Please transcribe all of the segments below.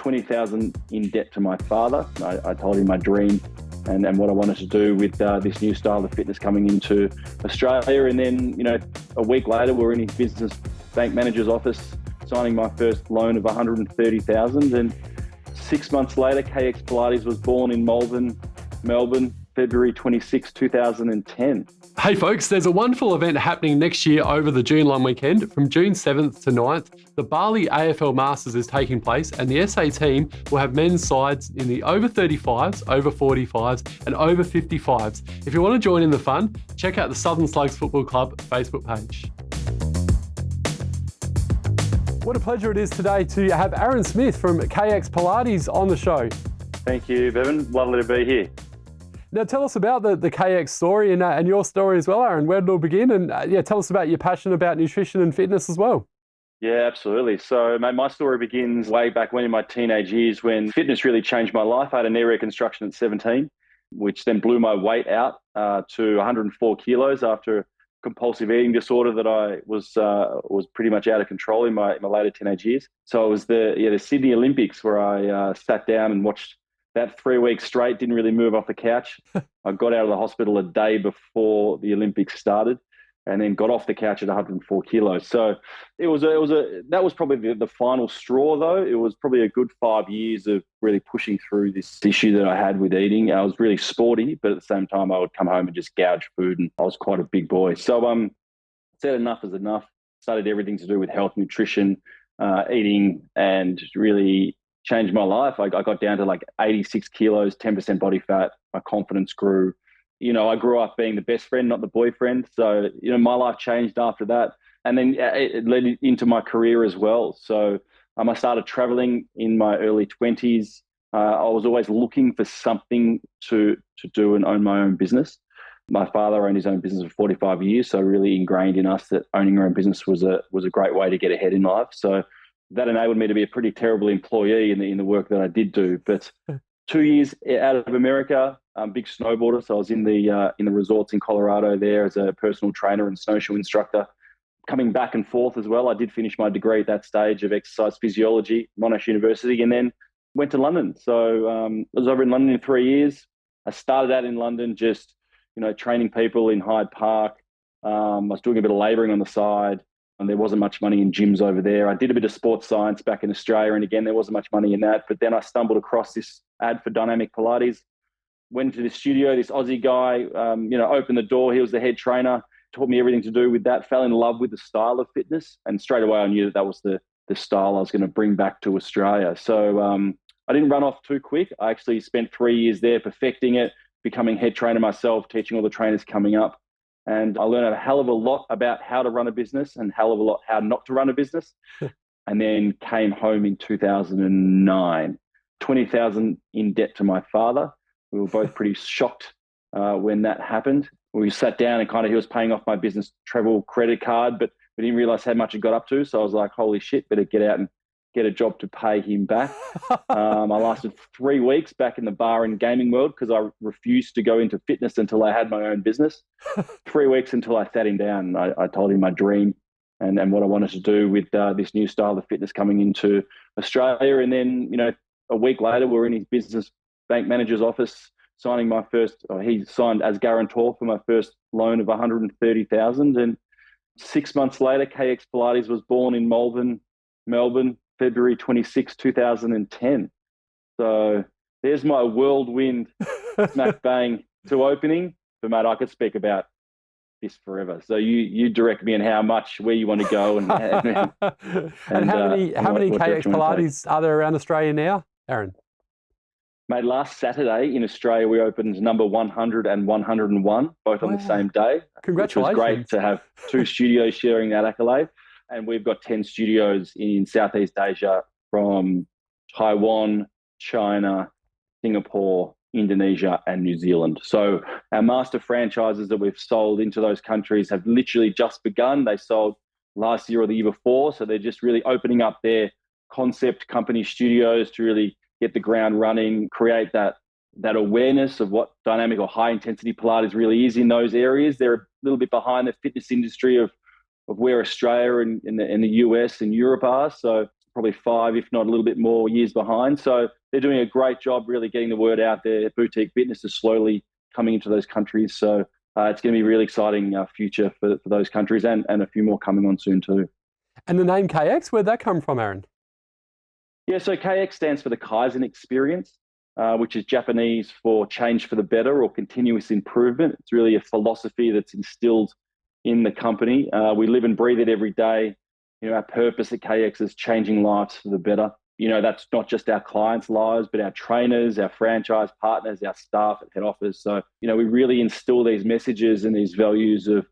20,000 in debt to my father. I told him my dream and what I wanted to do with this new style of fitness coming into Australia. And then, a week later, we're in his business bank manager's office signing my first loan of 130,000. And 6 months later, KX Pilates was born in Melbourne, February 26, 2010. Hey folks, there's a wonderful event happening next year over the June long weekend. From June 7th to 9th, the Bali AFL Masters is taking place and the SA team will have men's sides in the over 35s, over 45s and over 55s. If you want to join in the fun, check out the Southern Slugs Football Club Facebook page. What a pleasure it is today to have Aaron Smith from KX Pilates on the show. Thank you, Bevan. Lovely to be here. Now, tell us about the KX story and your story as well, Aaron. Where did it all begin? And tell us about your passion about nutrition and fitness as well. Yeah, absolutely. So, mate, my story begins way back when in my teenage years when fitness really changed my life. I had a knee reconstruction at 17, which then blew my weight out to 104 kilos after compulsive eating disorder that I was pretty much out of control in my later teenage years. So it was the Sydney Olympics where I sat down and watched about 3 weeks straight, didn't really move off the couch. I got out of the hospital a day before the Olympics started and then got off the couch at 104 kilos. So that was probably the final straw though. It was probably a good 5 years of really pushing through this issue that I had with eating. I was really sporty, but at the same time I would come home and just gouge food and I was quite a big boy. So said enough is enough. Started everything to do with health, nutrition, eating, and really changed my life. I got down to like 86 kilos, 10% body fat. My confidence grew. I grew up being the best friend, not the boyfriend. So, my life changed after that. And then it led into my career as well. So I started traveling in my early 20s. I was always looking for something to do and own my own business. My father owned his own business for 45 years. So really ingrained in us that owning your own business was a great way to get ahead in life. So that enabled me to be a pretty terrible employee in the work that I did do. But 2 years out of America, big snowboarder. So I was in the resorts in Colorado there as a personal trainer and snowshoe instructor. Coming back and forth as well. I did finish my degree at that stage of exercise physiology, Monash University, and then went to London. So I was over in London in 3 years. I started out in London just, training people in Hyde Park. I was doing a bit of labouring on the side. And there wasn't much money in gyms over there. I did a bit of sports science back in Australia. And again, there wasn't much money in that. But then I stumbled across this ad for Dynamic Pilates. Went to the studio, this Aussie guy, opened the door. He was the head trainer, taught me everything to do with that, fell in love with the style of fitness. And straight away, I knew that was the style I was going to bring back to Australia. So I didn't run off too quick. I actually spent 3 years there perfecting it, becoming head trainer myself, teaching all the trainers coming up. And I learned a hell of a lot about how to run a business and a hell of a lot how not to run a business. And then came home in 2009, 20,000 in debt to my father. We were both pretty shocked when that happened. We sat down and he was paying off my business travel credit card, but we didn't realize how much it got up to. So I was like, holy shit, better get out and get a job to pay him back. I lasted 3 weeks back in the bar and gaming world because I refused to go into fitness until I had my own business. 3 weeks until I sat him down. I told him my dream and what I wanted to do with this new style of fitness coming into Australia. And then, a week later, we're in his business bank manager's office signing he signed as guarantor for my first loan of 130,000. And 6 months later, KX Pilates was born in Melbourne, February 26, 2010. So there's my whirlwind smack bang to opening. But mate, I could speak about this forever. So you direct me on where you want to go and how many KX Pilates are there around Australia now, Aaron? Mate, last Saturday in Australia, we opened number 100 and 101, both on the same day. Congratulations. It was great to have 2 studios sharing that accolade. And we've got 10 studios in Southeast Asia from Taiwan, China, Singapore, Indonesia, and New Zealand. So our master franchises that we've sold into those countries have literally just begun. They sold last year or the year before. So they're just really opening up their concept company studios to really get the ground running, create that awareness of what dynamic or high intensity Pilates really is in those areas. They're a little bit behind the fitness industry of where Australia and the US and Europe are. So probably 5, if not a little bit more years behind. So they're doing a great job really getting the word out there. Boutique fitness is slowly coming into those countries. So it's going to be a really exciting future for those countries and a few more coming on soon too. And the name KX, where'd that come from, Aaron? Yeah, so KX stands for the kaizen experience, which is Japanese for change for the better or continuous improvement. It's really a philosophy that's instilled in the company. We live and breathe it every day. Our purpose at KX is changing lives for the better. That's not just our clients' lives, but our trainers, our franchise partners, our staff at head office. So, we really instill these messages and these values of,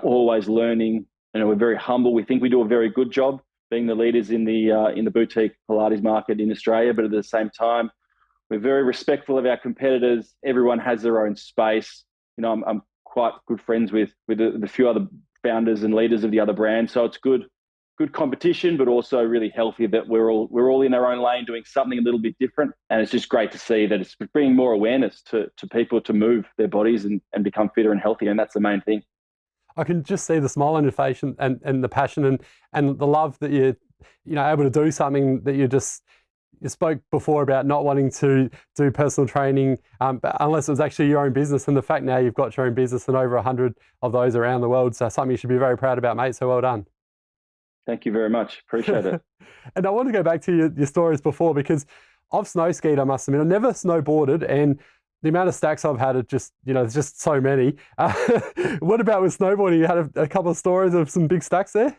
always learning. We're very humble. We think we do a very good job being the leaders in the boutique Pilates market in Australia, but at the same time, we're very respectful of our competitors. Everyone has their own space. I'm quite good friends with the few other founders and leaders of the other brands, so it's good competition, but also really healthy that we're all in our own lane doing something a little bit different. And it's just great to see that it's bringing more awareness to people to move their bodies and become fitter and healthier, and that's the main thing. I can just see the smile on your face and the passion and the love that you're able to do something that you spoke before about not wanting to do personal training unless it was actually your own business. And the fact now you've got your own business and over 100 of those around the world, so something you should be very proud about, mate. So well done. Thank you very much. Appreciate it. And I want to go back to your stories before, because I've snow skied, I must admit. I've never snowboarded, and the amount of stacks I've had, there's just so many. What about with snowboarding? You had a couple of stories of some big stacks there?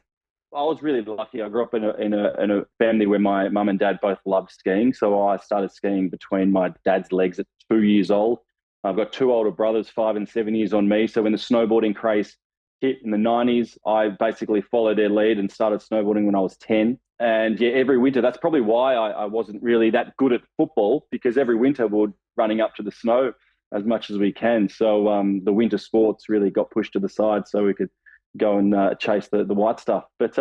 I was really lucky. I grew up in a family where my mum and dad both loved skiing. So I started skiing between my dad's legs at 2 years old. I've got 2 older brothers, 5 and 7 years on me. So when the snowboarding craze hit in the 90s, I basically followed their lead and started snowboarding when I was 10. And yeah, every winter, that's probably why I wasn't really that good at football, because every winter we're running up to the snow as much as we can. So the winter sports really got pushed to the side so we could go and chase the white stuff. But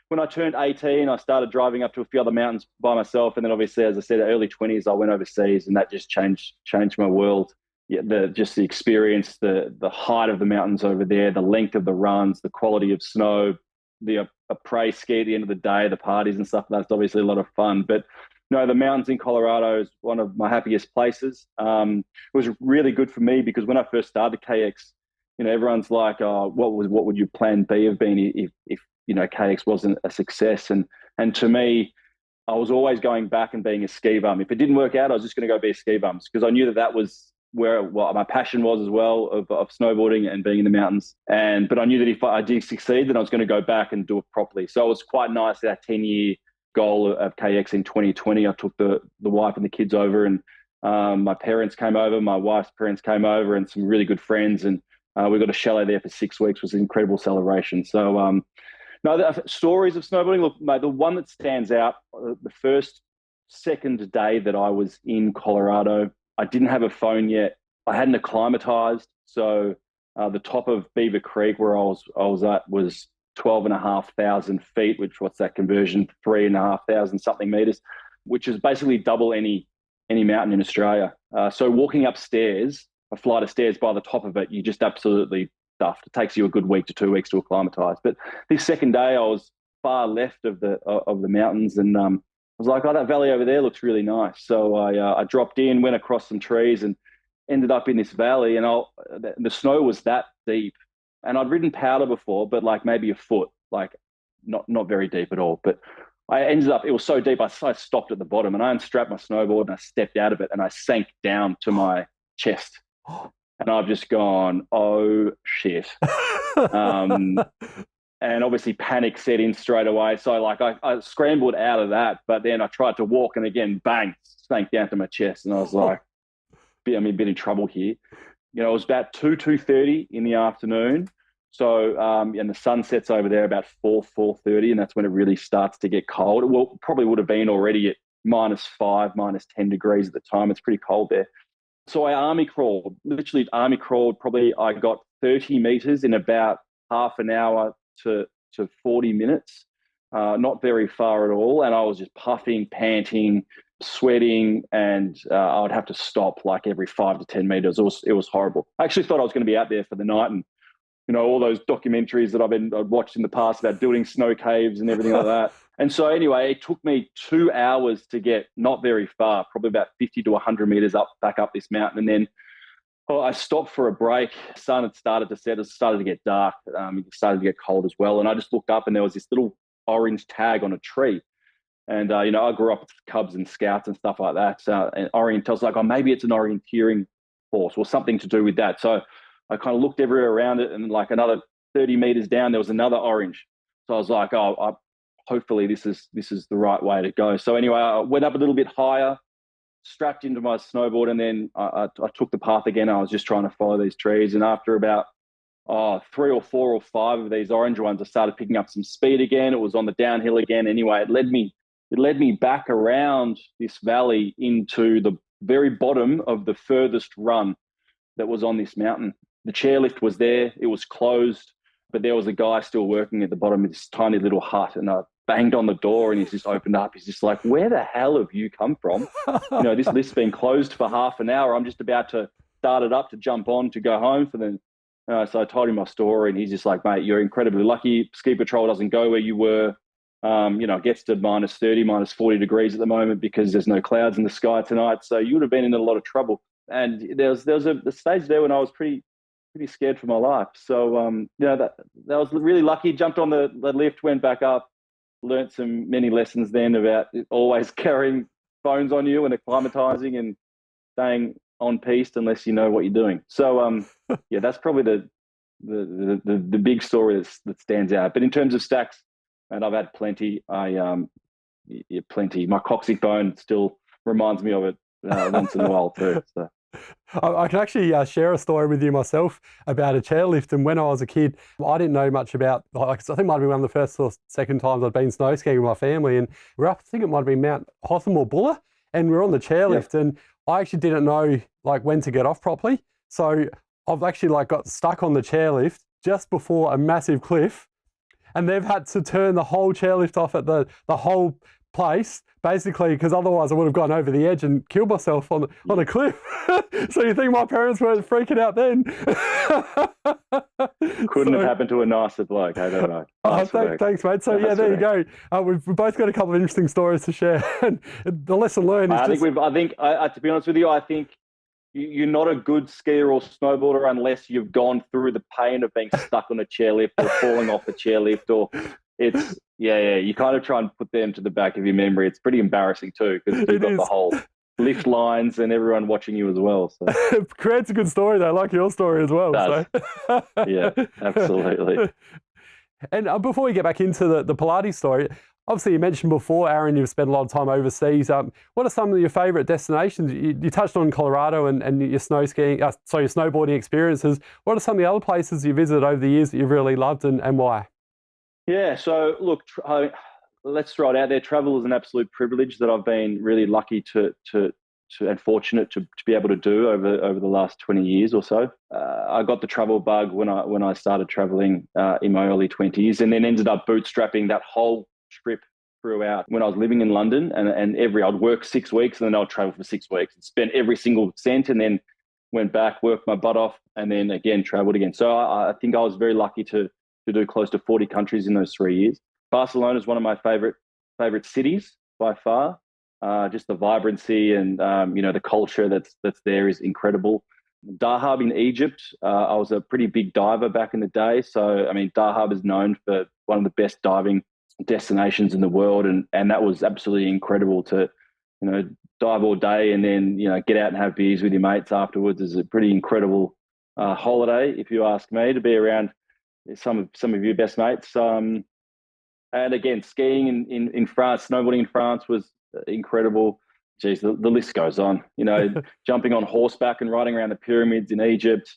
when I turned 18, I started driving up to a few other mountains by myself. And then obviously, as I said, early 20s, I went overseas, and that just changed my world. Yeah, the experience, the height of the mountains over there, the length of the runs, the quality of snow, the après ski at the end of the day, the parties and stuff. That's obviously a lot of fun. But no, the mountains in Colorado is one of my happiest places. It was really good for me because when I first started KX, everyone's like, "Oh, what would your plan B have been if KX wasn't a success?" And to me, I was always going back and being a ski bum. If it didn't work out, I was just going to go be a ski bum, because I knew that was where my passion was as well, of snowboarding and being in the mountains. But I knew that if I did succeed, then I was going to go back and do it properly. So it was quite nice, that 10-year goal of KX in 2020. I took the wife and the kids over, and my parents came over, my wife's parents came over, and some really good friends. And we got a chalet there for 6 weeks. It was an incredible celebration. So the stories of snowboarding, look, mate, the one that stands out, the second day that I was in Colorado, I didn't have a phone yet. I hadn't acclimatized. So the top of Beaver Creek, where I was at, was 12,500 feet, which, what's that conversion? 3,500 something meters, which is basically double any mountain in Australia. So walking upstairs, a flight of stairs by the top of it, you just absolutely stuffed. It takes you a good week to 2 weeks to acclimatize. But this second day, I was far left of the mountains, and I was like, "Oh, that valley over there looks really nice." So I dropped in, went across some trees, and ended up in this valley. And the snow was that deep, and I'd ridden powder before, but like maybe a foot, like not very deep at all. But I ended up, it was so deep, I stopped at the bottom, and I unstrapped my snowboard and I stepped out of it, and I sank down to my chest. And I've just gone, "Oh shit." And obviously panic set in straight away. So like I scrambled out of that, but then I tried to walk, and again, bang, sank down to my chest. And I was like, I'm a bit in trouble here. It was about 2:30 in the afternoon. So, and the sun sets over there about 4:30, and that's when it really starts to get cold. Well, probably would have been already at -5, -10 degrees at the time. It's pretty cold there. So I literally army crawled. Probably I got 30 meters in about half an hour to 40 minutes, not very far at all. And I was just puffing, panting, sweating, and I would have to stop like every 5 to 10 meters. It was horrible. I actually thought I was going to be out there for the night, and all those documentaries that I'd watched in the past about building snow caves and everything like that. And so anyway, it took me 2 hours to get not very far, probably about 50 to 100 meters back up this mountain. And then I stopped for a break. The sun had started to set. It started to get dark. It started to get cold as well. And I just looked up and there was this little orange tag on a tree. And, I grew up with Cubs and Scouts and stuff like that. And Orient, I was like, oh, maybe it's an orienteering course or something to do with that. So I kind of looked everywhere around it, and like another 30 meters down, there was another orange. So I was like, hopefully this is the right way to go. So anyway, I went up a little bit higher, strapped into my snowboard, and then I took the path again. I was just trying to follow these trees. And after about 3 or 4 or 5 of these orange ones, I started picking up some speed again. It was on the downhill again. Anyway, it led me back around this valley into the very bottom of the furthest run that was on this mountain. The chairlift was there. It was closed, but there was a guy still working at the bottom of this tiny little hut, and I banged on the door and he's just opened up. He's just like, where the hell have you come from? This lift's been closed for half an hour. I'm just about to start it up to jump on to go home for the... So I told him my story, and he's just like, mate, you're incredibly lucky. Ski patrol doesn't go where you were. It gets to minus 30, minus 40 degrees at the moment because there's no clouds in the sky tonight. So you would have been in a lot of trouble. And there was a stage there when I was pretty scared for my life. So, that was really lucky. Jumped on the lift, went back up, learnt many lessons then about always carrying phones on you and acclimatizing and staying on piste unless you know what you're doing. So, that's probably the big story that stands out. But in terms of stacks, and I've had plenty. Plenty. My coccyx bone still reminds me of it once in a while too. So. I can actually share a story with you myself about a chairlift. And when I was a kid, I didn't know much about, I think it might have been one of the first or second times I'd been snow skiing with my family. And we're up, I think it might have been Mount Hotham or Buller, and we're on the chairlift. Yeah. And I actually didn't know when to get off properly. So I've actually got stuck on the chairlift just before a massive cliff. And they've had to turn the whole chairlift off at the whole place, basically, because otherwise I would have gone over the edge and killed myself on a cliff. So you think my parents weren't freaking out then? Couldn't have happened to a nicer bloke, I don't know. Thanks, mate. So there you go. We've both got a couple of interesting stories to share. And the lesson learned is to be honest with you, I think you're not a good skier or snowboarder unless you've gone through the pain of being stuck on a chairlift or falling off a chairlift, or it's you kind of try and put them to the back of your memory. It's pretty embarrassing too, because you've got the whole lift lines and everyone watching you as well. So it creates a good story though, like your story as well. So. Yeah, absolutely. And before we get back into the Pilates story, obviously you mentioned before, Aaron, you've spent a lot of time overseas. What are some of your favourite destinations? You touched on Colorado and your snow skiing, your snowboarding experiences. What are some of the other places you visited over the years that you've really loved, and why? Yeah, so look, let's throw it out there. Travel is an absolute privilege that I've been really lucky to and fortunate to be able to do over the last 20 years or so. I got the travel bug when I started traveling in my early 20s, and then ended up bootstrapping that whole trip throughout when I was living in London. And I'd work 6 weeks, and then I'd travel for 6 weeks and spend every single cent, and then went back, worked my butt off, and then again traveled again. So I think I was very lucky to do close to 40 countries in those 3 years. Barcelona is one of my favorite cities by far. Just the vibrancy and the culture that's there is incredible. Dahab in Egypt, I was a pretty big diver back in the day. So Dahab is known for one of the best diving destinations in the world, and that was absolutely incredible to dive all day and then get out and have beers with your mates afterwards. Is a pretty incredible holiday, if you ask me, to be around some of your best mates. And again, skiing in France, snowboarding in France was incredible. Geez, the list goes on. Jumping on horseback and riding around the pyramids in Egypt.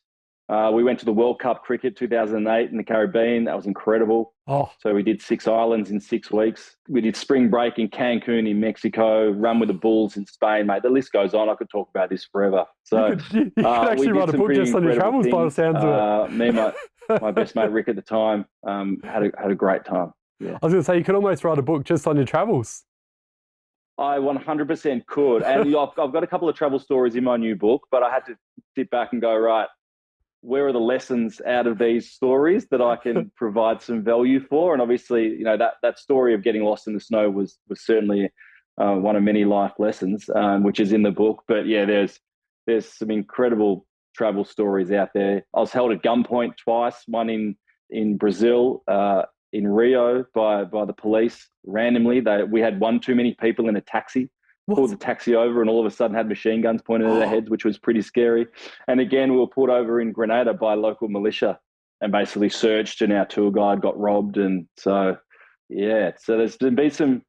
We went to the World Cup cricket 2008 in the Caribbean. That was incredible. Oh. So we did 6 islands in 6 weeks. We did spring break in Cancun in Mexico, run with the Bulls in Spain, mate. The list goes on. I could talk about this forever. So you could actually write a book just on your travels by the sounds of it. Me and my best mate Rick at the time had a great time. Yeah. I was going to say, you could almost write a book just on your travels. I 100% could. And I've got a couple of travel stories in my new book, but I had to sit back and go, right, where are the lessons out of these stories that I can provide some value for? And obviously, that story of getting lost in the snow was certainly one of many life lessons, which is in the book. But yeah, there's some incredible travel stories out there. I was held at gunpoint twice, one in Brazil, in Rio by the police randomly. We had one too many people in a taxi. Pulled the taxi over and all of a sudden had machine guns pointed at their heads, which was pretty scary. And again, we were pulled over in Grenada by local militia and basically searched, and our tour guide got robbed. And so, yeah, so there's been some.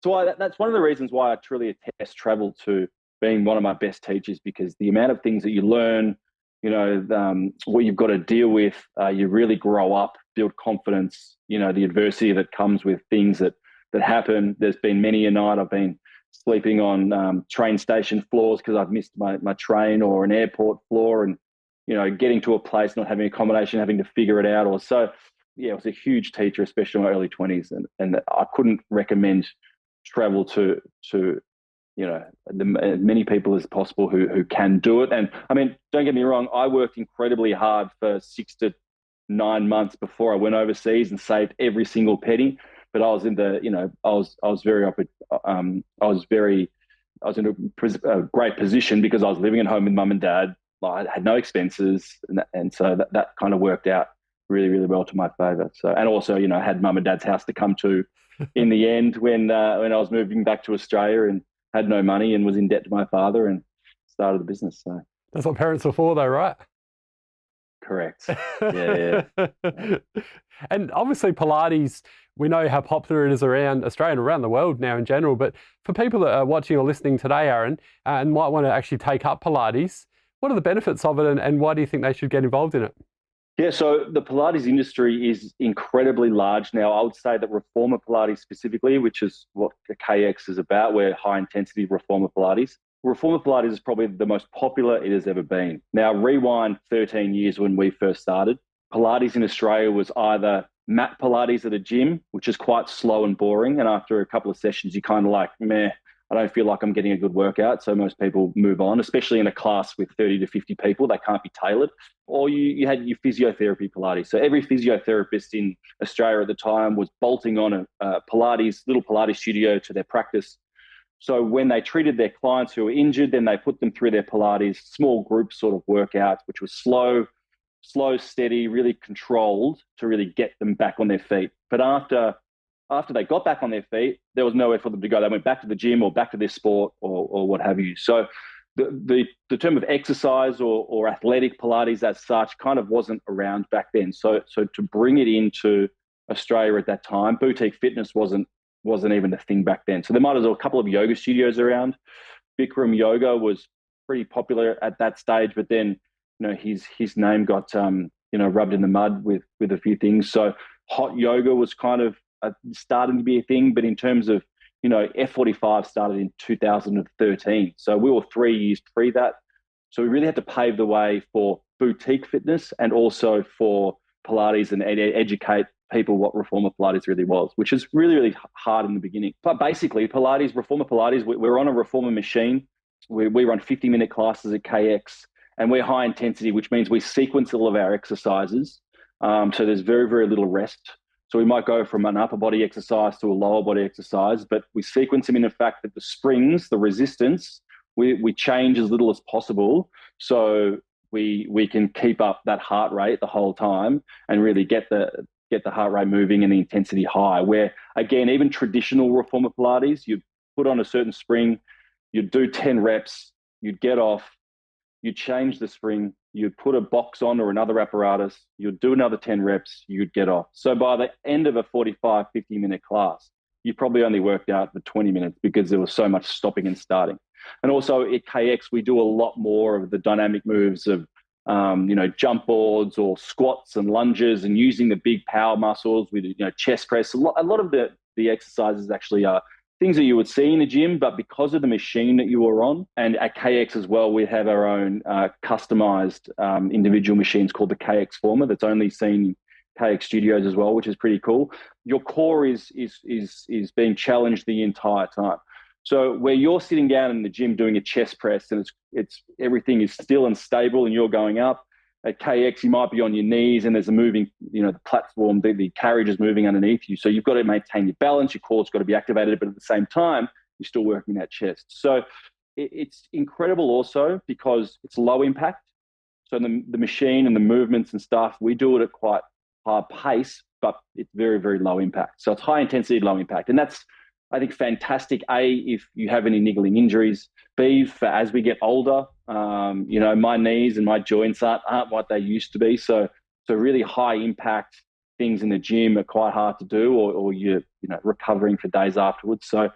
So that's one of the reasons why I truly attest travel to being one of my best teachers, because the amount of things that you learn, what you've got to deal with, you really grow up, build confidence, the adversity that comes with things that happen. There's been many a night I've been sleeping on train station floors because I've missed my train, or an airport floor, and getting to a place, not having accommodation, having to figure it out. Or so, yeah, it was a huge teacher, especially in my early 20s, and I couldn't recommend travel to as many people as possible who can do it. And I mean, don't get me wrong, I worked incredibly hard for 6 to 9 months before I went overseas and saved every single penny. But I was in a great position because I was living at home with mum and dad. I had no expenses, and so that kind of worked out really, really well to my favour. So, and also, I had mum and dad's house to come to in the end when I was moving back to Australia and had no money and was in debt to my father and started the business. So that's what parents are for, though, right? Correct. Yeah. And obviously Pilates, we know how popular it is around Australia and around the world now in general, but for people that are watching or listening today, Aaron, and might want to actually take up Pilates, what are the benefits of it, and why do you think they should get involved in it? Yeah, so the Pilates industry is incredibly large now. I would say that reformer Pilates specifically, which is what the KX is about, we're high intensity reformer Pilates. Reformer Pilates is probably the most popular it has ever been. Now, rewind 13 years when we first started. Pilates in Australia was either mat Pilates at a gym, which is quite slow and boring. And after a couple of sessions, you're kind of like, meh, I don't feel like I'm getting a good workout. So most people move on, especially in a class with 30 to 50 people. They can't be tailored. Or you had your physiotherapy Pilates. So every physiotherapist in Australia at the time was bolting on a little Pilates studio to their practice. So when they treated their clients who were injured, then they put them through their Pilates, small group sort of workouts, which was slow, steady, really controlled to really get them back on their feet. But after they got back on their feet, there was nowhere for them to go. They went back to the gym or back to their sport or what have you. So the term of exercise or athletic Pilates as such kind of wasn't around back then. So to bring it into Australia at that time, boutique fitness wasn't even a thing back then. So there might have been a couple of yoga studios around. Bikram Yoga was pretty popular at that stage, but then his name got rubbed in the mud with a few things. So hot yoga was kind of starting to be a thing, but in terms of F45 started in 2013, so we were 3 years pre that. So we really had to pave the way for boutique fitness and also for Pilates and educate people what reformer Pilates really was, which is really, really hard in the beginning. But basically, reformer Pilates, we're on a reformer machine. We run 50-minute classes at KX, and we're high intensity, which means we sequence all of our exercises. So there's very, very little rest. So we might go from an upper body exercise to a lower body exercise, but we sequence them in the fact that the springs, the resistance, we change as little as possible. So we can keep up that heart rate the whole time and really get the heart rate moving and the intensity high. Where, again, even traditional reformer Pilates, you put on a certain spring, you'd do 10 reps, you'd get off, you'd change the spring, you'd put a box on or another apparatus, you'd do another 10 reps, you'd get off. So by the end of a 45, 50-minute class, you probably only worked out for 20 minutes because there was so much stopping and starting. And also at KX, we do a lot more of the dynamic moves of jump boards or squats and lunges, and using the big power muscles with chest press. A lot of the exercises actually are things that you would see in a gym, but because of the machine that you were on, and at KX as well, we have our own customized individual machines called the KX Former that's only seen in KX studios as well, which is pretty cool. Your core is being challenged the entire time. So where you're sitting down in the gym doing a chest press and it's everything is still and stable and you're going up, At KX, you might be on your knees and there's a moving, the platform, the carriage is moving underneath you. So you've got to maintain your balance, your core's got to be activated, but at the same time, you're still working that chest. So it's incredible also because it's low impact. So the machine and the movements and stuff, we do it at quite high pace, but it's very, very low impact. So it's high intensity, low impact. And that's, I think, fantastic. A, if you have any niggling injuries. B, for as we get older, my knees and my joints aren't what they used to be. So really high impact things in the gym are quite hard to do, or you're recovering for days afterwards. So,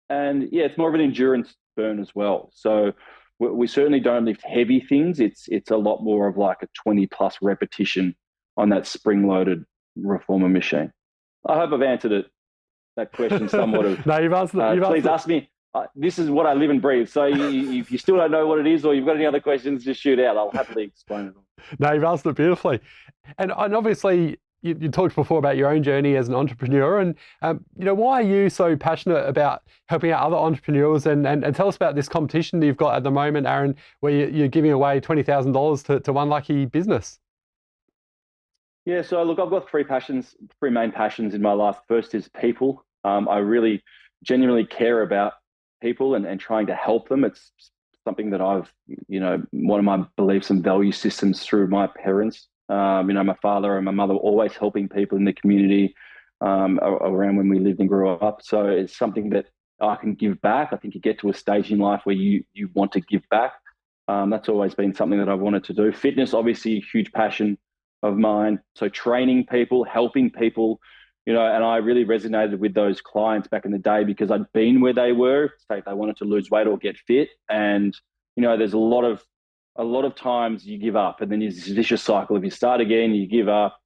and yeah, it's more of an endurance burn as well. So we certainly don't lift heavy things. It's a lot more of like a 20 plus repetition on that spring-loaded reformer machine. I hope I've answered that question somewhat. No, you've answered. Please ask me. This is what I live and breathe. So if you still don't know what it is, or you've got any other questions, just shoot out. I'll happily explain it all. No, you've answered it beautifully. And obviously, you talked before about your own journey as an entrepreneur, and why are you so passionate about helping out other entrepreneurs? And tell us about this competition that you've got at the moment, Aaron, where you're giving away $20,000 to one lucky business. Yeah, so look, I've got three main passions in my life. First is people. I really genuinely care about people and trying to help them. It's something that I've, one of my beliefs and value systems through my parents. My father and my mother were always helping people in the community around when we lived and grew up. So it's something that I can give back. I think you get to a stage in life where you want to give back. That's always been something that I've wanted to do. Fitness, obviously, a huge passion of mine. So training people, helping people, and I really resonated with those clients back in the day because I'd been where they were, say they wanted to lose weight or get fit. And, there's a lot of times you give up, and then there's this vicious cycle. If you start again, you give up,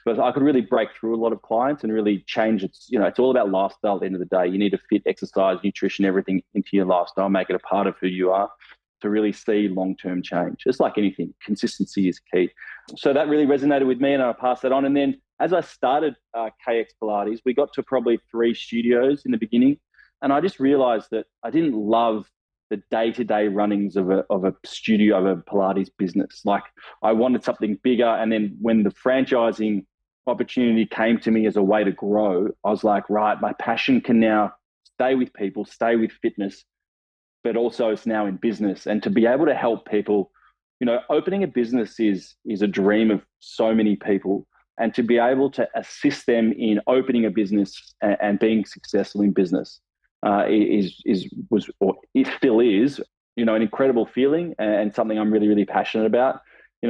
but I could really break through a lot of clients and really change it. It's all about lifestyle at the end of the day. You need to fit exercise, nutrition, everything into your lifestyle, make it a part of who you are to really see long-term change. It's like anything, consistency is key. So that really resonated with me, and I passed that on. And then as I started KX Pilates, we got to probably 3 studios in the beginning, and I just realized that I didn't love the day-to-day runnings of a studio, of a Pilates business. Like I wanted something bigger. And then when the franchising opportunity came to me as a way to grow, I was like, right, my passion can now stay with people, stay with fitness, but also it's now in business. And to be able to help people, opening a business is a dream of so many people. And to be able to assist them in opening a business and being successful in business it still is, an incredible feeling and something I'm really, really passionate about.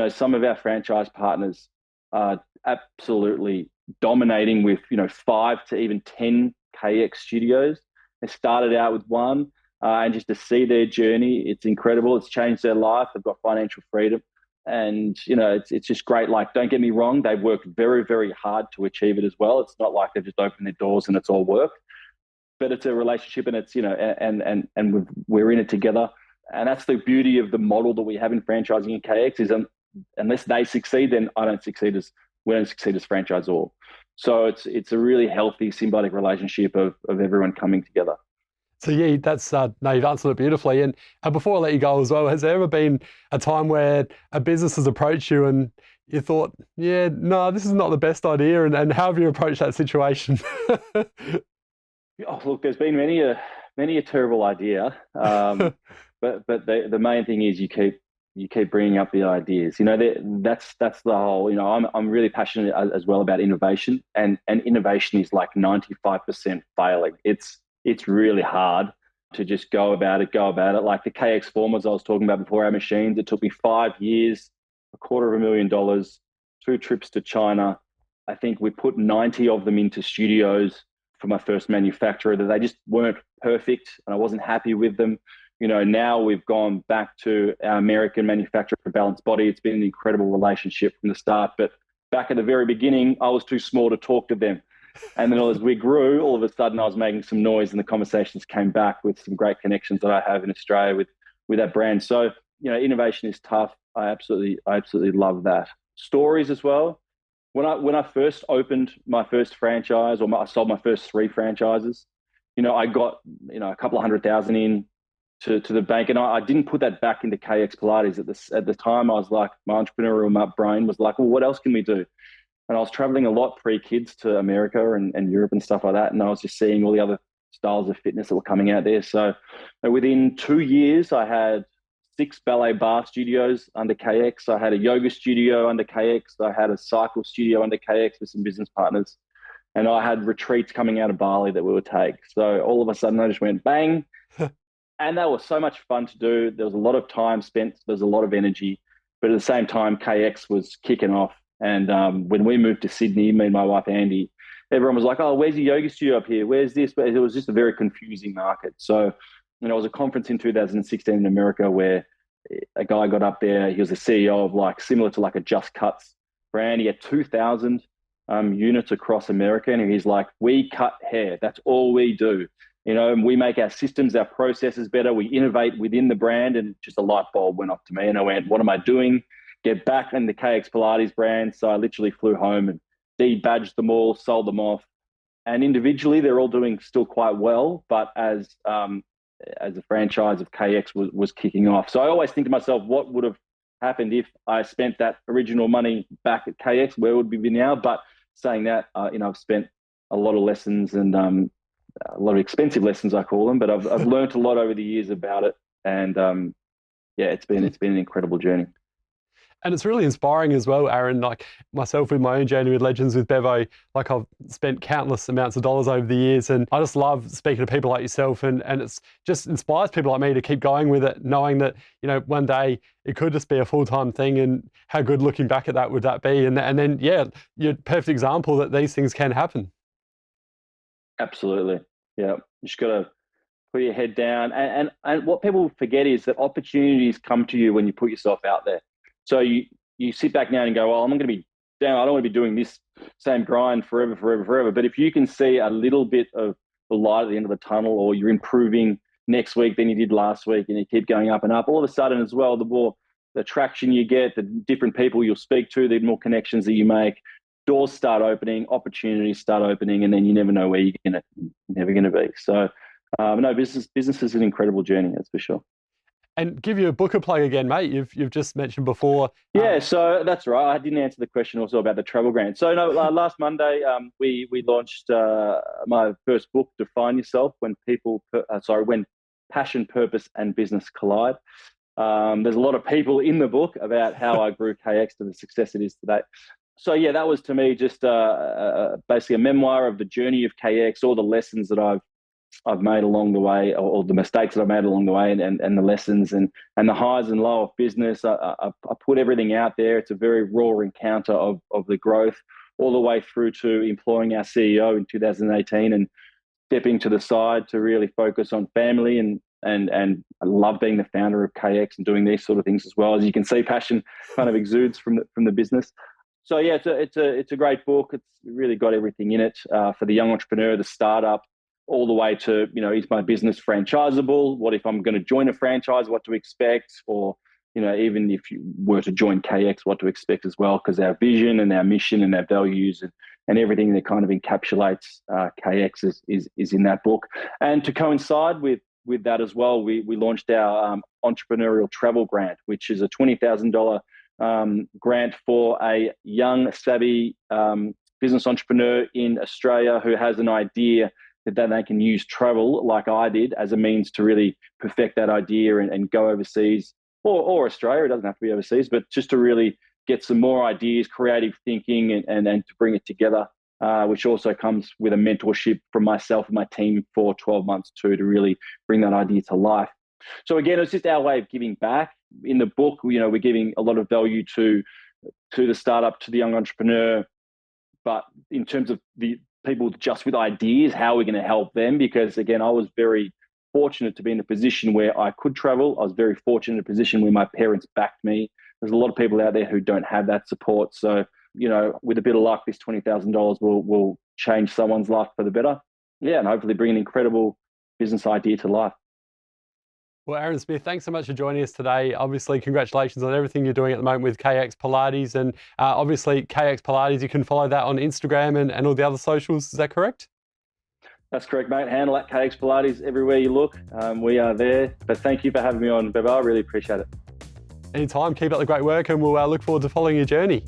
Some of our franchise partners are absolutely dominating with, 5 to even 10 KX studios. They started out with one, and just to see their journey, it's incredible. It's changed their life. They've got financial freedom. And, it's just great. Like, don't get me wrong. They've worked very, very hard to achieve it as well. It's not like they've just opened their doors and it's all work. But it's a relationship, and it's, and we're in it together. And that's the beauty of the model that we have in franchising in KX is unless they succeed, then we don't succeed as franchisor. So it's a really healthy symbiotic relationship of everyone coming together. So yeah, that's you've answered it beautifully. And before I let you go as well, has there ever been a time where a business has approached you and you thought, yeah, no, this is not the best idea, and how have you approached that situation? Oh, look, there's been many a terrible idea, but the main thing is you keep bringing up the ideas. That's the whole. I'm really passionate as well about innovation, and innovation is like 95% failing. It's really hard to just go about it. Like the KX formers I was talking about before, our machines. It took me 5 years, $250,000, 2 trips to China. I think we put 90 of them into studios for my first manufacturer, that they just weren't perfect and I wasn't happy with them. Now we've gone back to our American manufacturer for Balanced Body. It's been an incredible relationship from the start, but back at the very beginning, I was too small to talk to them. And then as we grew, all of a sudden I was making some noise and the conversations came back with some great connections that I have in Australia with that brand. So, innovation is tough. I absolutely love that. Stories as well. When I first opened my first franchise, I sold my first 3 franchises, I got, a couple of $100,000 in to the bank. And I didn't put that back into KX Pilates at the time. I was like, my entrepreneurial brain was like, well, what else can we do? And I was traveling a lot pre-kids to America and Europe and stuff like that. And I was just seeing all the other styles of fitness that were coming out there. So within 2 years, I had 6 ballet bar studios under KX. I had a yoga studio under KX. I had a cycle studio under KX with some business partners. And I had retreats coming out of Bali that we would take. So all of a sudden I just went bang. And that was so much fun to do. There was a lot of time spent. There was a lot of energy. But at the same time, KX was kicking off. And when we moved to Sydney, me and my wife, Andy, everyone was like, oh, where's your yoga studio up here? Where's this? But it was just a very confusing market. So, it was a conference in 2016 in America where a guy got up there. He was the CEO of like similar to like a Just Cuts brand. He had 2,000 units across America. And he's like, we cut hair. That's all we do. And we make our systems, our processes better. We innovate within the brand. And just a light bulb went off to me. And I went, what am I doing? Get back in the KX Pilates brand. So I literally flew home and de-badged them all, sold them off. And individually, they're all doing still quite well. But as the franchise of KX was kicking off. So I always think to myself, what would have happened if I spent that original money back at KX? Where would we be now? But saying that, I've spent a lot of lessons and a lot of expensive lessons, I call them, but I've learned a lot over the years about it. And it's been an incredible journey. And it's really inspiring as well, Aaron, like myself with my own journey with Legends with Bevo, like I've spent countless amounts of dollars over the years. And I just love speaking to people like yourself, and it's just inspires people like me to keep going with it, knowing that, one day it could just be a full-time thing, and how good looking back at that would that be? And then, you're a perfect example that these things can happen. Absolutely. Yeah. You just got to put your head down. And what people forget is that opportunities come to you when you put yourself out there. So you sit back now and go, well, I'm going to be down. I don't want to be doing this same grind forever. But if you can see a little bit of the light at the end of the tunnel, or you're improving next week than you did last week, and you keep going up and up, all of a sudden as well, the more the traction you get, the different people you'll speak to, the more connections that you make, doors start opening, opportunities start opening, and then you never know where you're never going to be. So no, business is an incredible journey, that's for sure. And give you a book a plug again, mate. You've just mentioned before. Yeah, so that's right. I didn't answer the question also about the travel grant. So no, last Monday we launched my first book, Define Yourself: When Passion, Purpose, and Business Collide. There's a lot of people in the book about how I grew KX to the success it is today. So yeah, that was to me just basically a memoir of the journey of KX, all the lessons that I've made along the way, or the mistakes that I've made along the way, and the lessons and the highs and lows of business. I put everything out there. It's a very raw encounter of the growth, all the way through to employing our CEO in 2018 and stepping to the side to really focus on family. And I love being the founder of KX and doing these sort of things as well. As you can see, passion kind of exudes from the business. So yeah, it's a great book. It's really got everything in it for the young entrepreneur, the startup, all the way to, is my business franchisable? What if I'm going to join a franchise? What to expect? Or, even if you were to join KX, what to expect as well? Because our vision and our mission and our values and everything that kind of encapsulates KX is in that book. And to coincide with that as well, we launched our entrepreneurial travel grant, which is a $20,000 grant for a young, savvy business entrepreneur in Australia who has an idea that they can use travel, like I did, as a means to really perfect that idea and go overseas or Australia. It doesn't have to be overseas, but just to really get some more ideas, creative thinking, and to bring it together, which also comes with a mentorship from myself and my team for 12 months too, to really bring that idea to life. So again, it's just our way of giving back. In the book, we're giving a lot of value to the startup, to the young entrepreneur, but in terms of the people just with ideas, how are we going to help them? Because again, I was very fortunate to be in a position where I could travel. I was very fortunate in a position where my parents backed me. There's a lot of people out there who don't have that support. So, with a bit of luck, this $20,000 will change someone's life for the better. Yeah, and hopefully bring an incredible business idea to life. Well, Aaron Smith, thanks so much for joining us today. Obviously, congratulations on everything you're doing at the moment with KX Pilates, and obviously KX Pilates, you can follow that on Instagram and all the other socials. Is that correct? That's correct, mate. Handle at KX Pilates everywhere you look. We are there. But thank you for having me on, Bevo. I really appreciate it. Anytime. Keep up the great work, and we'll look forward to following your journey.